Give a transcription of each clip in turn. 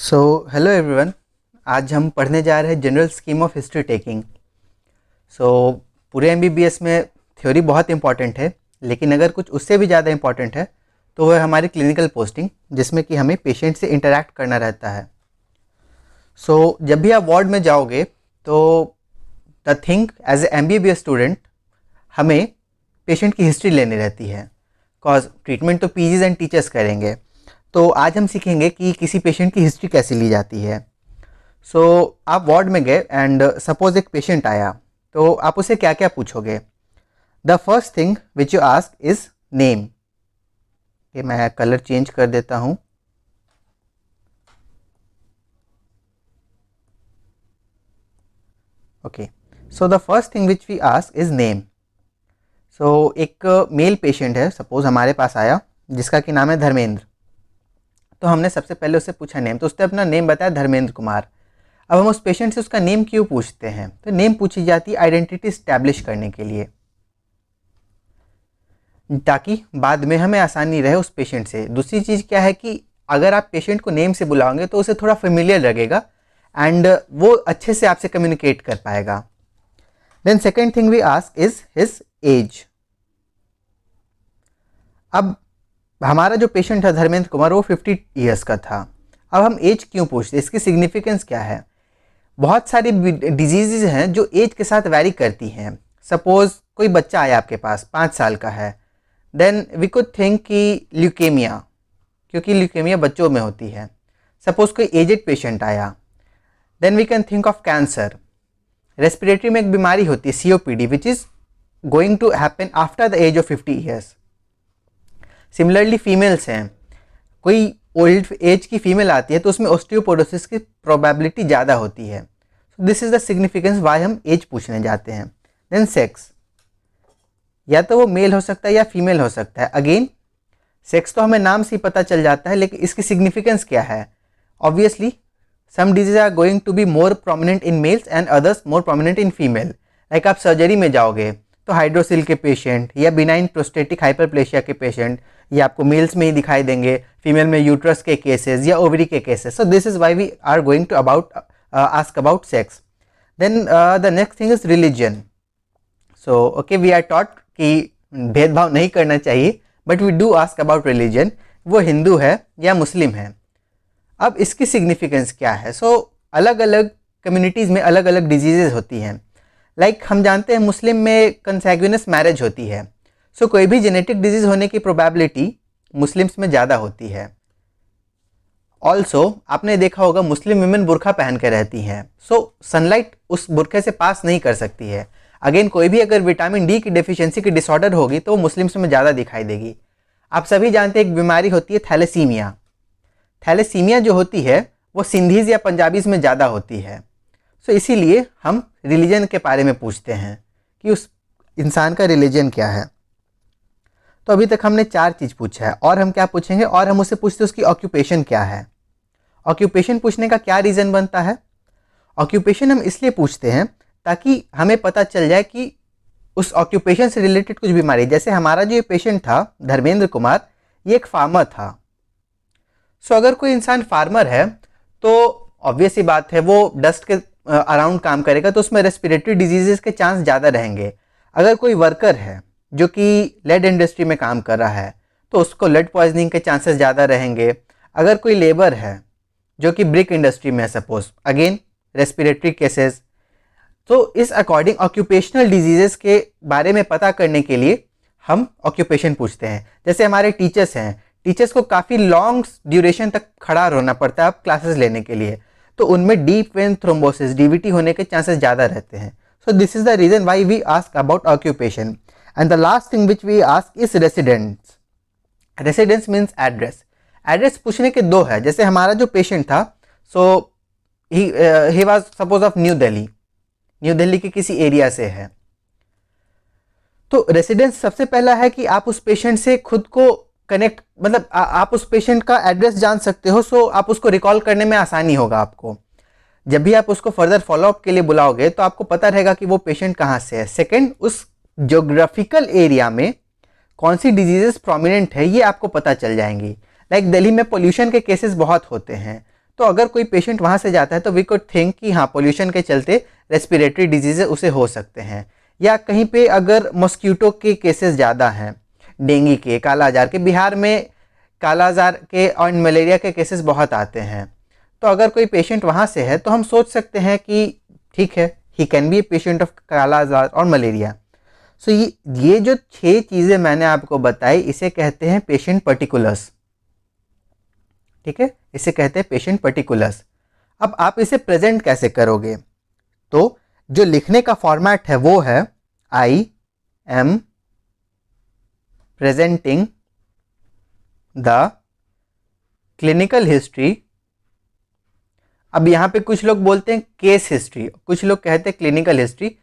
So hello everyone. आज हम पढ़ने जा रहे हैं general scheme of history taking. So पूरे एमबीबीएस में थ्योरी बहुत इंपॉर्टेंट है, लेकिन अगर कुछ उससे भी ज़्यादा इंपॉर्टेंट है तो वह हमारी क्लिनिकल पोस्टिंग, जिसमें कि हमें पेशेंट से इंटरैक्ट करना रहता है। सो जब भी आप वार्ड में जाओगे तो the thing as a MBBS student हमें पेशेंट की हिस्ट्री लेनी रहती है, कॉज ट्रीटमेंट तो पीजीज एंड टीचर्स करेंगे। तो आज हम सीखेंगे कि किसी पेशेंट की हिस्ट्री कैसे ली जाती है। सो आप वार्ड में गए एंड सपोज एक पेशेंट आया, तो आप उसे क्या क्या पूछोगे? The first thing which you ask is name. ये मैं कलर चेंज कर देता हूँ। Okay, so the first thing which we ask is name. सो एक मेल पेशेंट है, सपोज हमारे पास आया, जिसका कि नाम है धर्मेंद्र। तो हमने सबसे पहले उससे पूछा नेम, तो उसने अपना नेम बताया धर्मेंद्र कुमार। अब हम उस पेशेंट से उसका नेम क्यों पूछते हैं? तो नेम पूछी जाती है आइडेंटिटी स्टैब्लिश करने के लिए, ताकि बाद में हमें आसानी रहे उस पेशेंट से। दूसरी चीज़ क्या है कि अगर आप पेशेंट को नेम से बुलाओगे तो उसे थोड़ा फेमिलियर लगेगा एंड वो अच्छे से आपसे कम्युनिकेट कर पाएगा। Then second thing we ask is his age. अब हमारा जो पेशेंट था धर्मेंद्र कुमार, वो 50 ईयर्स का था। अब हम एज क्यों पूछते हैं, इसकी सिग्निफिकेंस क्या है? बहुत सारी डिजीज़ हैं जो एज के साथ वैरी करती हैं। सपोज कोई बच्चा आया आपके पास 5 साल का है, देन वी कुड थिंक कि ल्यूकेमिया, क्योंकि ल्यूकेमिया बच्चों में होती है। सपोज कोई एजेड पेशेंट आया, then we can think of cancer. Respiratory में एक बीमारी होती है COPD, which is going to happen after the age of 50 years. Similarly females हैं, कोई ओल्ड एज की फीमेल आती है तो उसमें ऑस्टियोपोरोसिस की प्रोबेबिलिटी ज़्यादा होती है। So this is the significance why हम एज पूछने जाते हैं। देन सेक्स, या तो वो मेल हो सकता है या फीमेल हो सकता है। अगेन सेक्स तो हमें नाम से ही पता चल जाता है, लेकिन इसकी सिग्निफिकेंस क्या है? Obviously some disease are going to be more prominent in males and others more prominent in female. Like आप सर्जरी में जाओगे तो हाइड्रोसिल के पेशेंट या बिनाइन प्रोस्टेटिक हाइपरप्लेशिया के पेशेंट ये आपको मेल्स में ही दिखाई देंगे, फीमेल में यूट्रस के केसेस या ओवरी के cases. So this is why we are going to ask about sex. Then the next thing is religion. So okay, we are taught कि भेदभाव नहीं करना चाहिए, but we do ask about religion, वो हिंदू है या मुस्लिम है। अब इसकी सिग्निफिकेंस क्या है? सो अलग अलग कम्युनिटीज़ में अलग अलग डिजीजेज होती हैं। लाइक हम जानते हैं मुस्लिम में कंसैग्यूनस मैरिज होती है। सो कोई भी जेनेटिक डिजीज़ होने की प्रोबेबिलिटी मुस्लिम्स में ज़्यादा होती है। ऑल्सो आपने देखा होगा मुस्लिम वुमेन बुरखा पहन के रहती हैं, सो सनलाइट उस बुरखे से पास नहीं कर सकती है। अगेन कोई भी अगर विटामिन डी की डेफिशिएंसी की डिसऑर्डर होगी तो वो मुस्लिम्स में ज़्यादा दिखाई देगी। आप सभी जानते हैं एक बीमारी होती है थैलेसीमिया। थैलेसीमिया जो होती है वो सिंधीज़ या पंजाबीज़ में ज़्यादा होती है। सो इसीलिए हम रिलीजन के बारे में पूछते हैं कि उस इंसान का रिलीजन क्या है। तो अभी तक हमने 4 चीज़ पूछा है, और हम क्या पूछेंगे? और हम उससे पूछते हैं उसकी ऑक्यूपेशन क्या है। ऑक्यूपेशन पूछने का क्या रीज़न बनता है? ऑक्यूपेशन हम इसलिए पूछते हैं ताकि हमें पता चल जाए कि उस ऑक्यूपेशन से रिलेटेड कुछ बीमारी, जैसे हमारा जो ये पेशेंट था धर्मेंद्र कुमार, ये एक फार्मर था। सो अगर कोई इंसान फार्मर है तो ऑब्वियस ही बात है वो डस्ट के अराउंड काम करेगा, तो उसमें रेस्पिरेटरी डिजीजेस के चांस ज़्यादा रहेंगे। अगर कोई वर्कर है जो कि लेड इंडस्ट्री में काम कर रहा है तो उसको लेड पॉइजनिंग के चांसेस ज़्यादा रहेंगे। अगर कोई लेबर है जो कि ब्रिक इंडस्ट्री में है सपोज, अगेन रेस्पिरेटरी केसेस। तो इस अकॉर्डिंग ऑक्यूपेशनल डिजीजेस के बारे में पता करने के लिए हम ऑक्यूपेशन पूछते हैं। जैसे हमारे टीचर्स हैं, टीचर्स को काफ़ी लॉन्ग ड्यूरेशन तक खड़ा रहना पड़ता है अब क्लासेस लेने के लिए, तो उनमें डीप वेन थ्रोम्बोसिस DVT होने के चांसेस ज़्यादा रहते हैं। So this is the reason why we ask about occupation. And the last thing which we ask is residence. Residence means address. Address पूछने के 2 है। जैसे हमारा जो पेशेंट था, so he was suppose of New Delhi के किसी एरिया से है। तो रेसिडेंस सबसे पहला है कि आप उस पेशेंट से खुद को कनेक्ट, मतलब आप उस पेशेंट का एड्रेस जान सकते हो, सो आप उसको रिकॉल करने में आसानी होगा आपको। जब भी आप उसको फर्दर फॉलोअप के लिए बुलाओगे तो आपको पता रहेगा कि वो पेशेंट कहाँ से है। सेकंड, उस ज्योग्राफिकल एरिया में कौन सी डिजीजेस प्रोमिनेंट है ये आपको पता चल जाएंगी। लाइक दिल्ली में पोल्यूशन के केसेस बहुत होते हैं, तो अगर कोई पेशेंट वहाँ से जाता है तो वी कुड थिंक कि हाँ पोल्यूशन के चलते रेस्पिरेटरी डिजीज़ उसे हो सकते हैं, या कहीं पे अगर मॉस्किटो के केसेस ज़्यादा हैं, डेंगू के, काला आजार के, बिहार में काला आजार के और मलेरिया के केसेस बहुत आते हैं, तो अगर कोई पेशेंट वहाँ से है तो हम सोच सकते हैं कि ठीक है, he can be a patient of काला आजार और मलेरिया। सो ये जो 6 चीज़ें मैंने आपको बताई इसे कहते हैं पेशेंट पर्टिकुलर्स। ठीक है, इसे कहते हैं पेशेंट पर्टिकुलर्स। अब आप इसे प्रेजेंट कैसे करोगे? तो जो लिखने का फॉर्मेट है वो है आई am presenting the clinical history. अब यहाँ पे कुछ लोग बोलते हैं केस हिस्ट्री, कुछ लोग कहते हैं क्लिनिकल हिस्ट्री,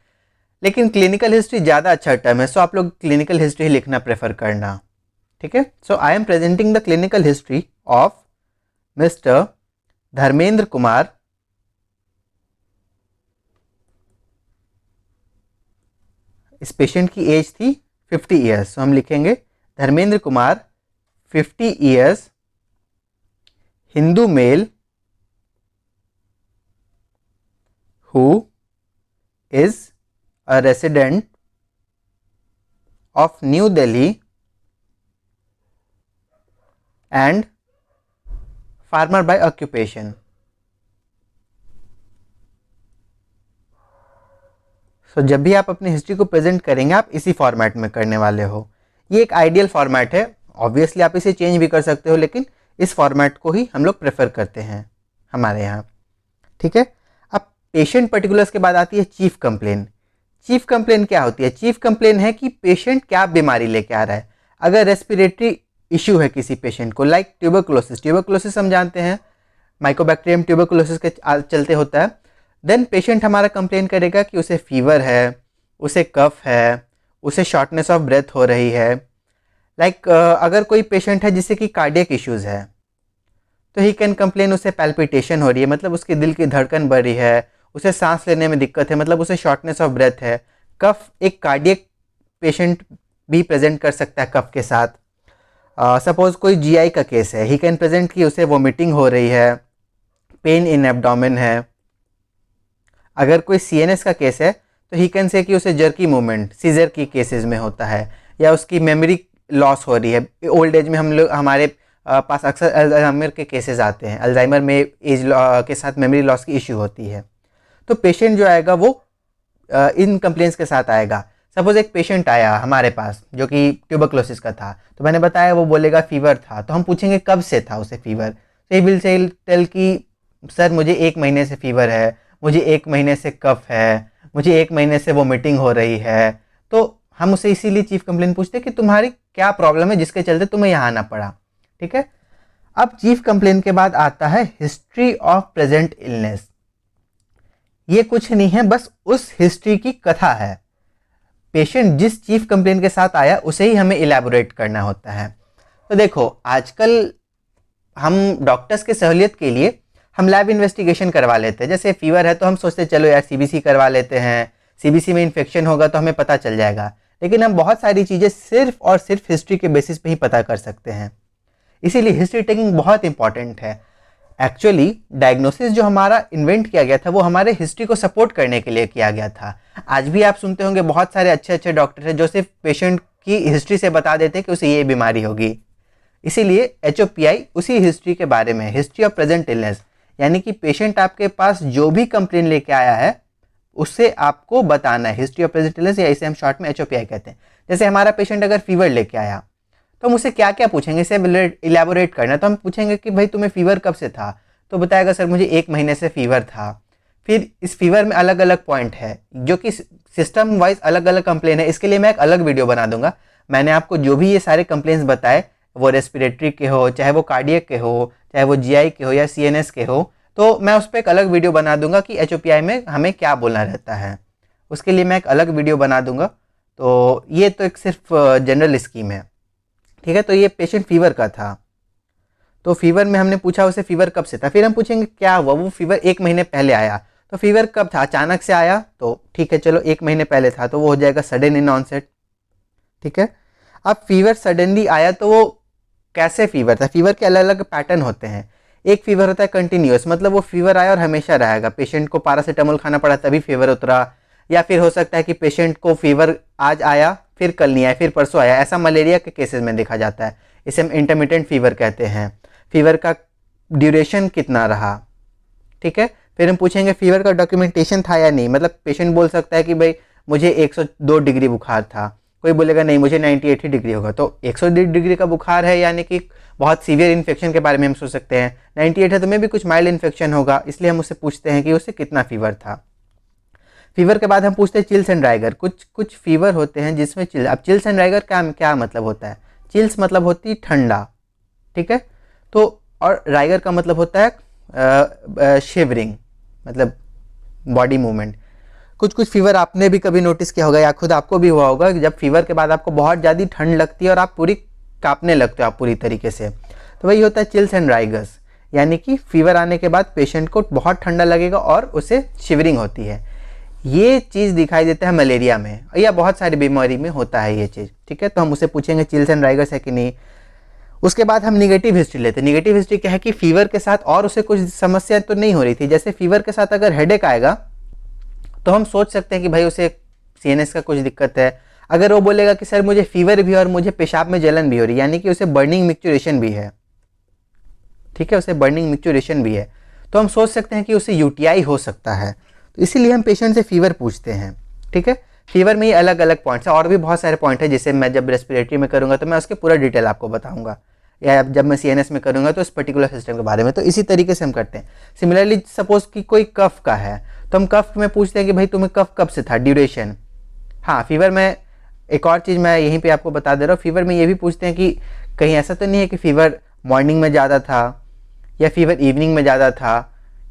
लेकिन क्लिनिकल हिस्ट्री ज़्यादा अच्छा टर्म है, सो आप लोग क्लिनिकल हिस्ट्री ही लिखना प्रेफर करना। ठीक है, so I am presenting the clinical history of mister Dharmendra Kumar, इस पेशेंट की एज थी 50 ईयर्स, तो हम लिखेंगे Dharmendra Kumar 50 years, Hindu male, who is a resident of New Delhi and farmer by occupation. So जब भी आप अपनी हिस्ट्री को प्रेजेंट करेंगे आप इसी फॉर्मेट में करने वाले हो। ये एक आइडियल फॉर्मेट है, ऑब्वियसली आप इसे चेंज भी कर सकते हो, लेकिन इस फॉर्मेट को ही हम लोग प्रेफर करते हैं हमारे यहाँ। ठीक है, पेशेंट पर्टिकुलर्स के बाद आती है चीफ कंप्लेन। चीफ कंप्लेन क्या होती है? चीफ कंप्लेन है कि पेशेंट क्या बीमारी लेके आ रहा है। अगर रेस्पिरेटरी इशू है किसी पेशेंट को, लाइक ट्यूबरकुलोसिस, ट्यूबरकुलोसिस हम जानते हैं माइकोबैक्टीरियम ट्यूबरकुलोसिस के चलते होता है, देन पेशेंट हमारा कंप्लेन करेगा कि उसे फीवर है, उसे कफ है, उसे शॉर्टनेस ऑफ ब्रेथ हो रही है। लाइक अगर कोई पेशेंट है जिससे कि कार्डियक इश्यूज़ है तो ही कैन कंप्लेन उसे पैल्पिटेशन हो रही है, मतलब उसकी दिल की धड़कन बढ़ रही है, उसे सांस लेने में दिक्कत है, मतलब उसे शॉर्टनेस ऑफ ब्रेथ है। कफ, एक कार्डियक पेशेंट भी प्रेजेंट कर सकता है कफ के साथ। सपोज कोई जीआई का केस है, ही कैन प्रेजेंट कि उसे वोमिटिंग हो रही है, पेन इन एब्डोमेन है। अगर कोई सीएनएस का केस है तो ही कैन से कि उसे जर्की मूवमेंट सीजर की केसेस में होता है, या उसकी मेमोरी लॉस हो रही है। ओल्ड एज में हम लोग हमारे पास अक्सर अल्जाइमर के केसेस आते हैं, अल्जाइमर में एज के साथ मेमोरी लॉस की इश्यू होती है। तो पेशेंट जो आएगा वो इन कंप्लेंट्स के साथ आएगा। सपोज एक पेशेंट आया हमारे पास जो कि ट्यूबरकुलोसिस का था, तो मैंने बताया वो बोलेगा फीवर था, तो हम पूछेंगे कब से था उसे फीवर, तो ही विल से टेल कि सर मुझे 1 महीने से फीवर है, मुझे 1 महीने से कफ है, मुझे 1 महीने से वोमिटिंग हो रही है। तो हम उसे इसीलिए चीफ कंप्लेंट पूछते हैं कि तुम्हारी क्या प्रॉब्लम है जिसके चलते तुम्हें यहाँ आना पड़ा। ठीक है, अब चीफ कंप्लेंट के बाद आता है हिस्ट्री ऑफ प्रेजेंट इलनेस। ये कुछ नहीं है, बस उस हिस्ट्री की कथा है। पेशेंट जिस चीफ कंप्लेंट के साथ आया उसे ही हमें इलैबोरेट करना होता है। तो देखो आजकल हम डॉक्टर्स के सहूलियत के लिए हम लैब इन्वेस्टिगेशन करवा लेते हैं। जैसे फीवर है तो हम सोचते चलो यार सीबीसी करवा लेते हैं, सीबीसी में इन्फेक्शन होगा तो हमें पता चल जाएगा। लेकिन हम बहुत सारी चीज़ें सिर्फ और सिर्फ हिस्ट्री के बेसिस पे ही पता कर सकते हैं, इसीलिए हिस्ट्री टेकिंग बहुत इंपॉर्टेंट है। एक्चुअली डायग्नोसिस जो हमारा इन्वेंट किया गया था वो हमारे हिस्ट्री को सपोर्ट करने के लिए किया गया था। आज भी आप सुनते होंगे बहुत सारे अच्छे अच्छे डॉक्टर हैं जो सिर्फ पेशेंट की हिस्ट्री से बता देते हैं कि उसे ये बीमारी होगी। इसीलिए HOPI उसी हिस्ट्री के बारे में, हिस्ट्री ऑफ प्रेजेंट इलनेस, यानी कि पेशेंट आपके पास जो भी कंप्लेन लेके आया है उससे आपको बताना है। हिस्ट्री ऑफ प्रेजेंट इलनेस, या इसे हम शॉर्ट में HOPI कहते हैं। जैसे हमारा पेशेंट अगर फीवर लेके आया तो हम उसे क्या क्या पूछेंगे, इसे इलेबोरेट करना। तो हम पूछेंगे कि भाई तुम्हें फीवर कब से था, तो बताएगा सर मुझे 1 महीने से फीवर था। फिर इस फीवर में अलग अलग पॉइंट है जो कि सिस्टम वाइज अलग अलग कंप्लेन है, इसके लिए मैं एक अलग वीडियो बना दूंगा। मैंने आपको जो भी ये सारे कंप्लेंट्स बताए, वो रेस्पिरेटरी के हो, चाहे वो कार्डियक के हो, चाहे वो GI के हो या CNS के हो, तो मैं उस पर एक अलग वीडियो बना दूंगा कि HOPI में हमें क्या बोलना रहता है, उसके लिए मैं एक अलग वीडियो बना दूंगा। तो ये तो एक सिर्फ जनरल स्कीम है। ठीक है, तो ये पेशेंट फीवर का था, तो फीवर में हमने पूछा उसे फीवर कब से था। फिर हम पूछेंगे क्या हुआ, वो फीवर 1 महीने पहले आया, तो फीवर कब था, अचानक से आया तो ठीक है चलो 1 महीने पहले था, तो वो हो जाएगा सडन इन ऑनसेट। ठीक है, अब फीवर सडनली आया तो वो कैसे फीवर था, फीवर के अलग अलग पैटर्न होते हैं। एक फीवर होता है कंटिन्यूस, मतलब वो फीवर आया और हमेशा रहेगा, पेशेंट को पैरासीटामोल खाना पड़ा तभी फीवर उतरा, या फिर हो सकता है कि पेशेंट को फीवर आज आया फिर कल नहीं आया फिर परसों आया, ऐसा मलेरिया के केसेस में देखा जाता है। इसे हम इंटरमिटेंट फीवर कहते हैं। फीवर का ड्यूरेशन कितना रहा, ठीक है। फिर हम पूछेंगे फीवर का डॉक्यूमेंटेशन था या नहीं, मतलब पेशेंट बोल सकता है कि भाई मुझे 102 डिग्री बुखार था, कोई बोलेगा नहीं मुझे 98 ही डिग्री होगा, तो 102 डिग्री का बुखार है यानी कि बहुत सीवियर इन्फेक्शन के बारे में हम सोच सकते हैं। 98 है तो में भी कुछ माइल्ड इन्फेक्शन होगा, इसलिए हम उससे पूछते हैं कि उससे कितना फीवर था। फीवर के बाद हम पूछते हैं चिल्स एंड राइगर। कुछ फीवर होते हैं जिसमें चिल्स, अब चिल्स एंड राइगर क्या मतलब होता है? चिल्स मतलब होती है ठंडा, ठीक है, तो और राइगर का मतलब होता है शिवरिंग, मतलब बॉडी मूवमेंट। कुछ फीवर आपने भी कभी नोटिस किया होगा या खुद आपको भी हुआ होगा, जब फीवर के बाद आपको बहुत ज़्यादा ठंड लगती है और आप पूरी कांपने लगते हो आप पूरी तरीके से, तो वही होता है चिल्स एंड राइगर्स, यानी कि फीवर आने के बाद पेशेंट को बहुत ठंडा लगेगा और उसे शिवरिंग होती है। ये चीज़ दिखाई देता है मलेरिया में या बहुत सारी बीमारी में होता है ये चीज़, ठीक है। तो हम उसे पूछेंगे चिल्स एंड राइगर्स है कि नहीं। उसके बाद हम निगेटिव हिस्ट्री लेते हैं। निगेटिव हिस्ट्री क्या है कि फीवर के साथ और उसे कुछ समस्या तो नहीं हो रही थी, जैसे फीवर के साथ अगर हेडेक आएगा तो हम सोच सकते हैं कि भाई उसे सीएनएस का कुछ दिक्कत है। अगर वो बोलेगा कि सर मुझे फीवर भी और मुझे पेशाब में जलन भी हो रही है, यानी कि उसे बर्निंग मिक्चुरेशन भी है, ठीक है, उसे बर्निंग मिक्चुरेशन भी है, तो हम सोच सकते हैं कि उसे यूटीआई हो सकता है। तो इसीलिए हम पेशेंट से फीवर पूछते हैं, ठीक है। फीवर में ये अलग अलग पॉइंट्स हैं और भी बहुत सारे पॉइंट है, जिसे मैं जब रेस्पिरेटरी में करूँगा तो मैं उसके पूरा डिटेल आपको बताऊँगा, या जब मैं सीएनएस में करूँगा तो इस पर्टिकुलर सिस्टम के बारे में। तो इसी तरीके से हम करते हैं। सिमिलरली सपोज कि कोई कफ का है तो हम कफ में पूछते हैं कि भाई तुम्हें कफ कब से था, ड्यूरेशन। हाँ, फीवर में एक और चीज़ मैं यहीं पे आपको बता दे रहा हूँ, फीवर में ये भी पूछते हैं कि कहीं ऐसा तो नहीं है कि फीवर मॉर्निंग में ज़्यादा था या फीवर इवनिंग में ज़्यादा था,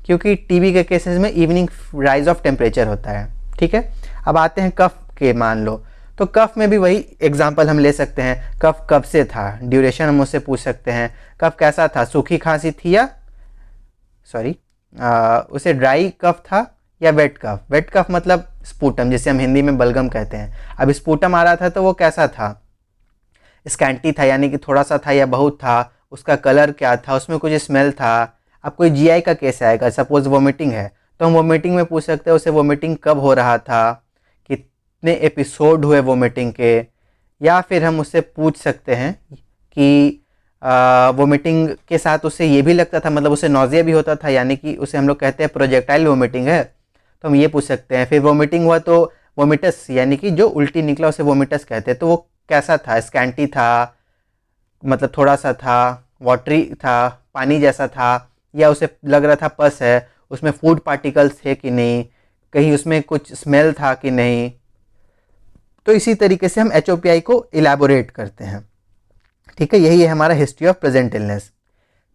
क्योंकि टीबी के केसेस में इवनिंग राइज ऑफ टेम्परेचर होता है, ठीक है। अब आते हैं कफ के, मान लो तो कफ में भी वही एग्जांपल हम ले सकते हैं। कफ कब से था, ड्यूरेशन हम उससे पूछ सकते हैं। कफ कैसा था, सूखी खांसी थी या उसे ड्राई कफ था या वेट कफ। वेट कफ मतलब स्पूटम, जिसे हम हिंदी में बलगम कहते हैं। अब स्पूटम आ रहा था तो वो कैसा था, स्कैंटी था यानी कि थोड़ा सा था या बहुत था, उसका कलर क्या था, उसमें कुछ स्मेल था। अब कोई जीआई का केस आएगा, सपोज वोमिटिंग है, तो हम वोमिटिंग में पूछ सकते हैं उसे वोमिटिंग कब हो रहा था, कितने एपिसोड हुए वोमिटिंग के, या फिर हम उससे पूछ सकते हैं कि वोमिटिंग के साथ उसे ये भी लगता था, मतलब उसे नॉजिया भी होता था, यानी कि उसे हम लोग कहते हैं प्रोजेक्टाइल वोमिटिंग है, तो हम ये पूछ सकते हैं। फिर वोमिटिंग हुआ तो वोमिटस, यानी कि जो उल्टी निकला उसे वोमिटस कहते हैं, तो वो कैसा था, स्कैंटी था, मतलब थोड़ा सा था, वाटरी था, पानी जैसा था, या उसे लग रहा था पस है, उसमें फूड पार्टिकल्स थे कि नहीं, कहीं उसमें कुछ स्मेल था कि नहीं। तो इसी तरीके से हम HOPI को इलेबोरेट करते हैं, ठीक है। यही है हमारा हिस्ट्री ऑफ प्रेजेंट इलनेस,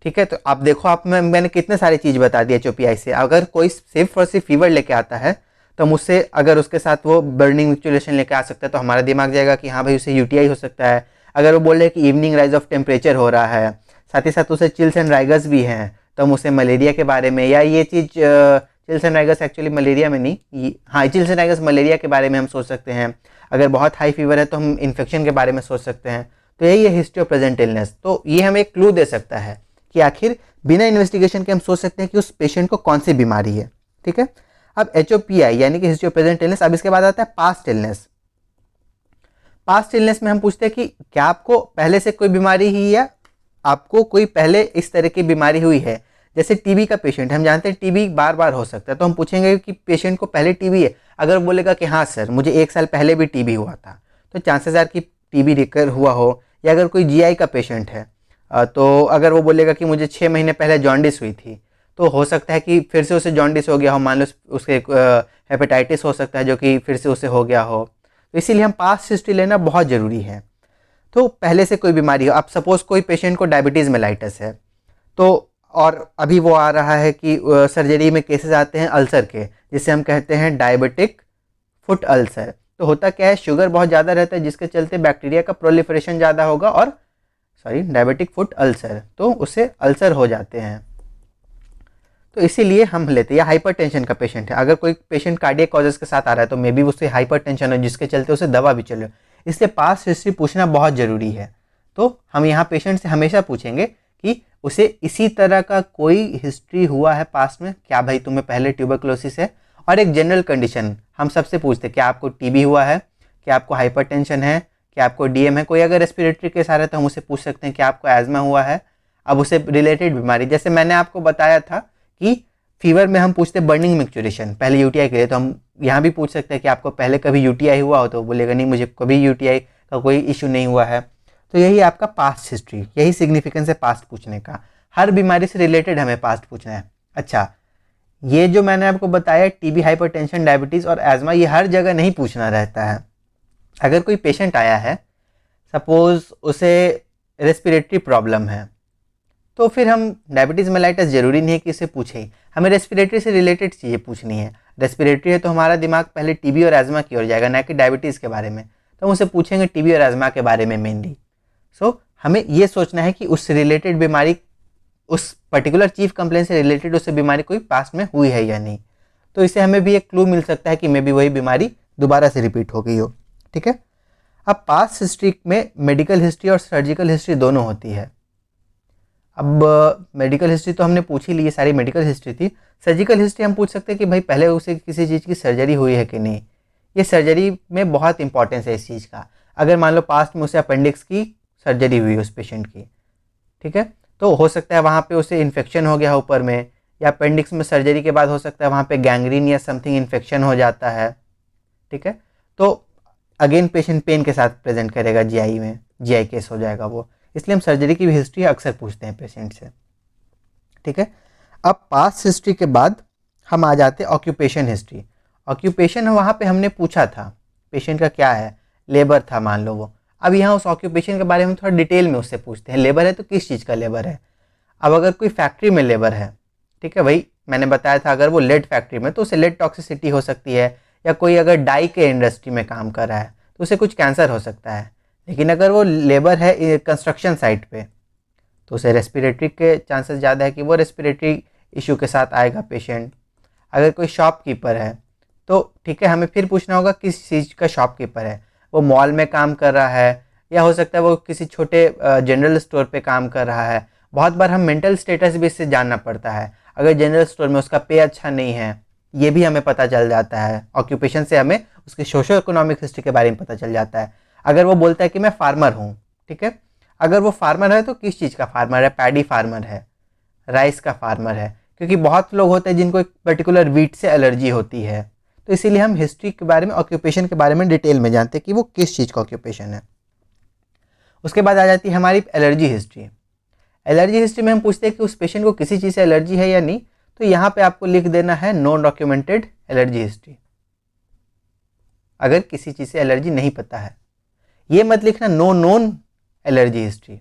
ठीक है। तो आप देखो, आप मैंने कितने सारी चीज़ बता दी HOPI से। अगर कोई सिर्फ और सिर्फ फीवर लेके आता है तो मुझसे अगर उसके साथ वो बर्निंग मिक्चुरेशन लेके आ सकता है तो हमारा दिमाग जाएगा कि हाँ भाई उसे UTI हो सकता है। अगर वो बोल रहे हैं कि इवनिंग राइज ऑफ टेम्परेचर हो रहा है, साथ ही साथ उसे चिल्स एंड राइगर्स भी हैं, तो हम उसे मलेरिया के बारे में, या ये चीज़ chills and rigors actually malaria में नहीं, हाँ चिल्स एंड राइगर्स मलेरिया के बारे में हम सोच सकते हैं। अगर बहुत हाई फीवर है तो हम इन्फेक्शन के बारे में सोच सकते हैं। तो यही है हिस्ट्री ऑफ प्रेजेंट इलनेस। तो ये हमें एक क्लू दे सकता है कि आखिर बिना इन्वेस्टिगेशन के हम सोच सकते हैं कि उस पेशेंट को कौन सी बीमारी है, ठीक है। अब HOPI यानी कि हिस्ट्री ऑफ प्रेजेंट इलनेस। अब इसके बाद आता है पास्ट इलनेस। पास्ट इलनेस में हम पूछते हैं कि क्या आपको पहले से कोई बीमारी ही या आपको कोई पहले इस तरह की बीमारी हुई है। जैसे टीबी का पेशेंट, हम जानते हैं टीबी बार बार हो सकता है, तो हम पूछेंगे कि पेशेंट को पहले टीबी है। अगर बोलेगा कि हाँ सर मुझे 1 साल पहले भी टीबी हुआ था, तो चांसेस आर कि टीबी रिकर हुआ हो। या अगर कोई GI का पेशेंट है तो अगर वो बोलेगा कि मुझे 6 महीने पहले जॉन्डिस हुई थी, तो हो सकता है कि फिर से उसे जॉन्डिस हो गया हो, मान लो उसके हेपेटाइटिस हो सकता है जो कि फिर से उसे हो गया हो। तो इसीलिए हम पास्ट हिस्ट्री लेना बहुत ज़रूरी है। तो पहले से कोई बीमारी हो, आप सपोज़ कोई पेशेंट को डायबिटीज़ मेलाइटस है, तो और अभी वो आ रहा है कि सर्जरी में केसेस आते हैं अल्सर के, जिसे हम कहते हैं डायबिटिक फुट अल्सर। तो होता क्या है, शुगर बहुत ज़्यादा रहता है जिसके चलते बैक्टीरिया का प्रोलिफरेशन ज़्यादा होगा और डायबिटिक फुट अल्सर, तो उससे अल्सर हो जाते हैं। तो इसीलिए हम लेते हैं। या हाइपरटेंशन का पेशेंट है, अगर कोई पेशेंट कार्डियक कॉजेज़ के साथ आ रहा है तो मे बी उससे हाइपरटेंशन है जिसके चलते उसे दवा भी चले, इसलिए पास्ट हिस्ट्री पूछना बहुत ज़रूरी है। तो हम यहाँ पेशेंट से हमेशा पूछेंगे कि उसे इसी तरह का कोई हिस्ट्री हुआ है पास्ट में, क्या भाई तुम्हें पहले ट्यूबरक्लोसिस है, और एक जनरल कंडीशन हम सबसे पूछते हैं, क्या आपको टीबी हुआ है, क्या आपको हाइपरटेंशन है, क्या आपको डीएम है, कोई अगर रेस्पिरेटरी केस आ रहा है तो हम उसे पूछ सकते हैं कि आपको एज्मा हुआ है। अब उसे रिलेटेड बीमारी, जैसे मैंने आपको बताया था कि फीवर में हम पूछते हैं बर्निंग मिक्चुरेशन पहले यूटीआई के लिए, तो हम यहाँ भी पूछ सकते हैं कि आपको पहले कभी यूटीआई हुआ हो, तो बोलेगा नहीं मुझे कभी यूटीआई का कोई इशू नहीं हुआ है। तो यही आपका पास्ट हिस्ट्री, यही सिग्निफिकेंस है पास्ट पूछने का, हर बीमारी से रिलेटेड हमें पास्ट पूछना है। अच्छा, ये जो मैंने आपको बताया टीबी, हाइपरटेंशन, डायबिटीज़ और एज्मा, ये हर जगह नहीं पूछना रहता है। अगर कोई पेशेंट आया है, सपोज उसे रेस्पिरेटरी प्रॉब्लम है, तो फिर हम डायबिटीज़ मेलाइटस ज़रूरी नहीं है कि इसे पूछें, हमें रेस्पिरेटरी से रिलेटेड चीज़ें पूछनी है। रेस्पिरेटरी है तो हमारा दिमाग पहले टीबी और एज्मा की ओर जाएगा, ना कि डायबिटीज़ के बारे में, तो हम उसे पूछेंगे टीबी और एज्मा के बारे में मेनली। सो हमें ये सोचना है कि उससे रिलेटेड बीमारी, उस पर्टिकुलर चीफ कंप्लेंट से रिलेटेड उससे बीमारी कोई पास्ट में हुई है या नहीं, तो इससे हमें भी एक क्लू मिल सकता है कि मे बी वही बीमारी दोबारा से रिपीट हो गई हो। ठीक है, अब पास्ट हिस्ट्री में मेडिकल हिस्ट्री और सर्जिकल हिस्ट्री दोनों होती है। अब मेडिकल हिस्ट्री तो हमने पूछ ही ली, सारी मेडिकल हिस्ट्री थी। सर्जिकल हिस्ट्री हम पूछ सकते हैं कि भाई पहले उसे किसी चीज़ की सर्जरी हुई है कि नहीं। ये सर्जरी में बहुत इंपॉर्टेंस है इस चीज़ का। अगर मान लो पास्ट में उसे अपेंडिक्स की सर्जरी हुई उस पेशेंट की, ठीक है, तो हो सकता है वहाँ पे उसे इन्फेक्शन हो गया ऊपर में, या अपेंडिक्स में सर्जरी के बाद हो सकता है वहाँ पे गैंग्रीन या समथिंग इन्फेक्शन हो जाता है। ठीक है, तो अगेन पेशेंट पेन के साथ प्रेजेंट करेगा, जीआई में जीआई केस हो जाएगा वो, इसलिए हम सर्जरी की भी हिस्ट्री अक्सर पूछते हैं पेशेंट से। ठीक है, अब पास्ट हिस्ट्री के बाद हम आ जाते हैं ऑक्यूपेशन हिस्ट्री। ऑक्यूपेशन वहाँ पे हमने पूछा था पेशेंट का क्या है, लेबर था मान लो वो। अब यहाँ उस ऑक्यूपेशन के बारे में थोड़ा डिटेल में उससे पूछते हैं, लेबर है तो किस चीज़ का लेबर है। अब अगर कोई फैक्ट्री में लेबर है, ठीक है भाई, मैंने बताया था अगर वो लेड फैक्ट्री में तो उसे लेड टॉक्सिसिटी हो सकती है, या कोई अगर डाई के इंडस्ट्री में काम कर रहा है तो उसे कुछ कैंसर हो सकता है। लेकिन अगर वो लेबर है कंस्ट्रक्शन साइट पे तो उसे रेस्पिरेटरी के चांसेस ज़्यादा है कि वो रेस्पिरेटरी इशू के साथ आएगा पेशेंट। अगर कोई शॉपकीपर है तो ठीक है, हमें फिर पूछना होगा किस चीज़ का शॉपकीपर है, वो मॉल में काम कर रहा है या हो सकता है वो किसी छोटे जनरल स्टोर पे काम कर रहा है। बहुत बार हम मेंटल स्टेटस भी इससे जानना पड़ता है, अगर जनरल स्टोर में उसका पे अच्छा नहीं है ये भी हमें पता चल जाता है। ऑक्यूपेशन से हमें उसकी सोशो इकोनॉमिक हिस्ट्री के बारे में पता चल जाता है। अगर वो बोलता है कि मैं फार्मर हूँ, ठीक है, अगर वो फार्मर है तो किस चीज़ का फार्मर है, पैडी फार्मर है, राइस का फार्मर है, क्योंकि बहुत लोग होते हैं जिनको एक पर्टिकुलर वीट से एलर्जी होती है, तो इसीलिए हम हिस्ट्री के बारे में, ऑक्यूपेशन के बारे में डिटेल में जानते हैं कि वो किस चीज़ का ऑक्यूपेशन है। उसके बाद आ जाती है हमारी एलर्जी हिस्ट्री। एलर्जी हिस्ट्री में हम पूछते हैं कि उस पेशेंट को किसी चीज़ से एलर्जी है या नहीं, तो यहाँ पे आपको लिख देना है नॉन डॉक्यूमेंटेड एलर्जी हिस्ट्री। अगर किसी चीज़ से एलर्जी नहीं पता है, ये मत लिखना नो नोन एलर्जी हिस्ट्री,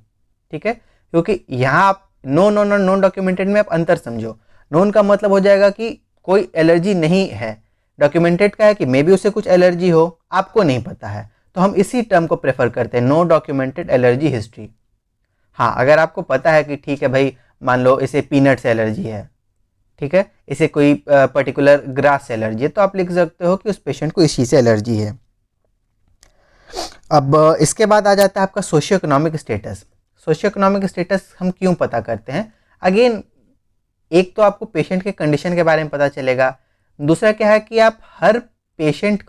ठीक है, क्योंकि यहाँ आप नो नॉन और नॉन डॉक्यूमेंटेड में आप अंतर समझो। नोन का मतलब हो जाएगा कि कोई एलर्जी नहीं है, डॉक्यूमेंटेड का है कि मे बी उसे कुछ एलर्जी हो, आपको नहीं पता है, तो हम इसी टर्म को प्रेफर करते हैं, नो डॉक्यूमेंटेड एलर्जी हिस्ट्री। हाँ, अगर आपको पता है कि ठीक है भाई, मान लो इसे पीनट से एलर्जी है, ठीक है, इसे कोई पर्टिकुलर ग्रास से एलर्जी है, तो आप लिख सकते हो कि उस पेशेंट को इस चीज़ से एलर्जी है। अब इसके बाद आ जाता है आपका socio economic status. Socio economic status हम क्यों पता करते हैं? अगेन, एक तो आपको पेशेंट के कंडीशन के बारे में पता चलेगा, दूसरा क्या है कि आप हर पेशेंट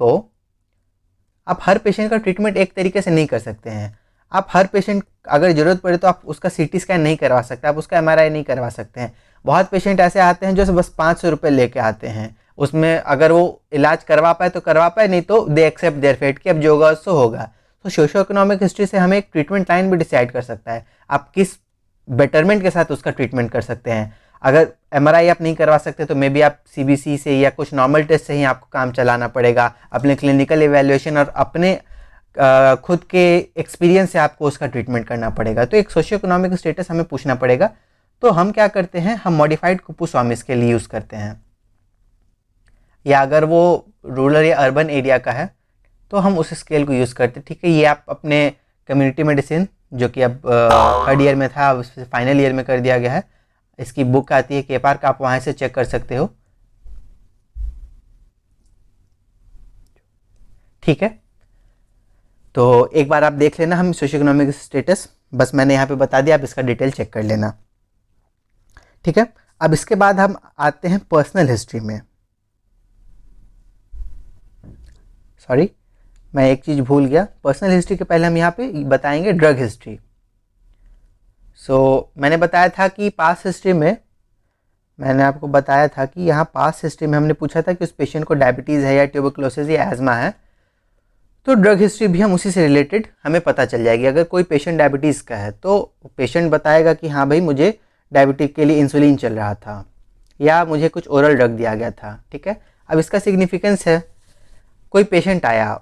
का ट्रीटमेंट एक तरीके से नहीं कर सकते हैं। आप हर पेशेंट, अगर ज़रूरत पड़े तो आप उसका सीटी स्कैन नहीं करवा सकते, आप उसका एमआरआई नहीं करवा सकते हैं। बहुत पेशेंट ऐसे आते हैं जो बस 500 रुपये लेके आते हैं, उसमें अगर वो इलाज करवा पाए तो करवा पाए, नहीं तो दे एक्सेप्ट देयर फेट कि अब जो होगा उससे होगा। तो सोशो इकोनॉमिक हिस्ट्री से हमें एक ट्रीटमेंट लाइन भी डिसाइड कर सकता है, आप किस बेटरमेंट के साथ उसका ट्रीटमेंट कर सकते हैं। अगर एमआरआई आप नहीं करवा सकते तो मे बी आप सीबीसी से या कुछ नॉर्मल टेस्ट से ही आपको काम चलाना पड़ेगा, अपने क्लिनिकल इवैल्यूएशन और अपने खुद के एक्सपीरियंस से आपको उसका ट्रीटमेंट करना पड़ेगा। तो एक सोशियो इकोनॉमिक स्टेटस हमें पूछना पड़ेगा। तो हम क्या करते हैं, हम मॉडिफाइड कुपुस्वामिस के लिए यूज़ करते हैं, या अगर वो रूरल या अर्बन एरिया का है तो हम उस स्केल को यूज़ करते हैं। ठीक है, ये आप अपने कम्युनिटी मेडिसिन, जो कि अब थर्ड ईयर में था, अब फाइनल ईयर में कर दिया गया है, इसकी बुक आती है केपार का, आप वहाँ से चेक कर सकते हो। ठीक है, तो एक बार आप देख लेना हम सोशियो इकोनॉमिक स्टेटस, बस मैंने यहाँ पे बता दिया, आप इसका डिटेल चेक कर लेना। ठीक है। अब इसके बाद हम आते हैं पर्सनल हिस्ट्री में। सॉरी, मैं एक चीज़ भूल गया। पर्सनल हिस्ट्री के पहले हम यहाँ पे बताएंगे ड्रग हिस्ट्री। मैंने बताया था कि पास्ट हिस्ट्री में, मैंने आपको बताया था कि यहाँ पास्ट हिस्ट्री में हमने पूछा था कि उस पेशेंट को डायबिटीज़ है या ट्यूबरक्लोसिस या एज़मा है, तो ड्रग हिस्ट्री भी हम उसी से रिलेटेड हमें पता चल जाएगी। अगर कोई पेशेंट डायबिटीज़ का है तो पेशेंट बताएगा कि हाँ भाई मुझे डायबिटीज़ के लिए इंसुलिन चल रहा था या मुझे कुछ ओरल ड्रग दिया गया था। ठीक है। अब इसका सिग्निफिकेंस है, कोई पेशेंट आया,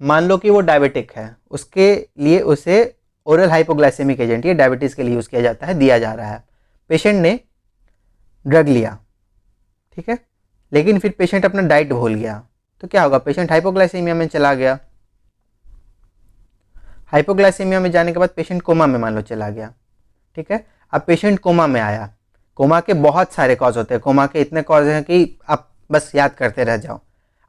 मान लो कि वो डायबिटिक है, उसके लिए उसे ओरल हाइपोग्लाइसेमिक एजेंट, ये डायबिटीज़ के लिए यूज़ किया जाता है, दिया जा रहा है। पेशेंट ने ड्रग लिया, ठीक है, लेकिन फिर पेशेंट अपना डाइट भूल गया, तो क्या होगा? पेशेंट हाइपोग्लाइसेमिया में चला गया। हाइपोग्लाइसेमिया में जाने के बाद पेशेंट कोमा में मान लो चला गया। ठीक है। अब पेशेंट कोमा में आया, कोमा के बहुत सारे कॉज होते हैं, कोमा के इतने कॉज हैं कि आप बस याद करते रह जाओ।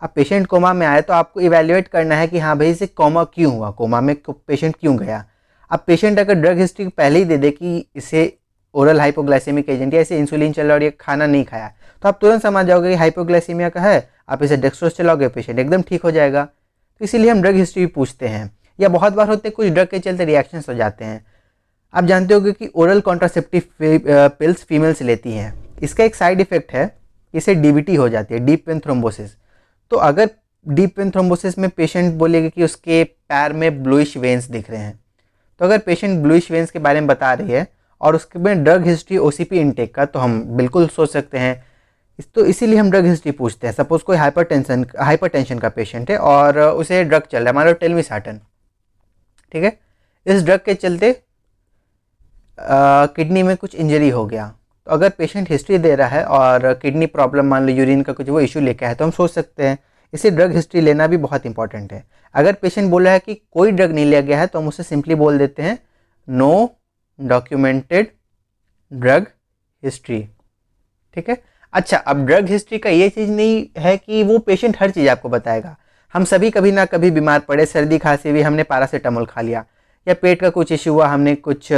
अब पेशेंट कोमा में आया तो आपको इवैल्यूएट करना है कि हाँ भाई इसे कोमा क्यों हुआ, कोमा में पेशेंट क्यों गया। अब पेशेंट अगर ड्रग हिस्ट्री पहले ही दे दे कि इसे ओरल हाइपोग्लाइसेमिक एजेंट या इसे इंसुलिन चल रहा है और ये खाना नहीं खाया, तो आप तुरंत समझ जाओगे कि हाइपोग्लाइसीमिया का है, आप इसे डेक्सट्रोज चलाओगे, पेशेंट एकदम ठीक हो जाएगा। तो इसीलिए हम ड्रग हिस्ट्री पूछते हैं। या बहुत बार होते हैं कुछ ड्रग के चलते रिएक्शंस हो जाते हैं। आप जानते होगे कि ओरल कॉन्ट्रासेप्टिव पिल्स फीमेल्स लेती हैं, इसका एक साइड इफेक्ट है, इसे डीवीटी हो जाती है, डीप वेन थ्रोम्बोसिस। तो अगर डीप वेन थ्रोम्बोसिस में पेशेंट बोलेगा कि उसके पैर में ब्लूइश वेन्स दिख रहे हैं, तो अगर पेशेंट ब्लूइश वेन्स के बारे में बता रही है और उसके में ड्रग हिस्ट्री ओसीपी इनटेक का, तो हम बिल्कुल सोच सकते हैं। तो इसीलिए हम ड्रग हिस्ट्री पूछते हैं। सपोज कोई हाइपरटेंशन का पेशेंट है और उसे ड्रग चल रहा है, मान लो टेलमिसार्टन, ठीक है। इस ड्रग के चलते किडनी में कुछ इंजरी हो गया, तो अगर पेशेंट हिस्ट्री दे रहा है और किडनी प्रॉब्लम, मान लो यूरिन का कुछ वो इशू लेके आया, तो हम सोच सकते हैं। इसे ड्रग हिस्ट्री लेना भी बहुत इंपॉर्टेंट है। अगर पेशेंट बोल रहा है कि कोई ड्रग नहीं लिया गया है, तो हम उसे सिंपली बोल देते हैं नो डॉक्यूमेंटेड ड्रग हिस्ट्री। ठीक है। अच्छा, अब ड्रग हिस्ट्री का ये चीज़ नहीं है कि वो पेशेंट हर चीज़ आपको बताएगा। हम सभी कभी ना कभी बीमार पड़े, सर्दी खांसी भी, हमने पैरासीटामोल खा लिया, या पेट का कुछ इशू हुआ, हमने कुछ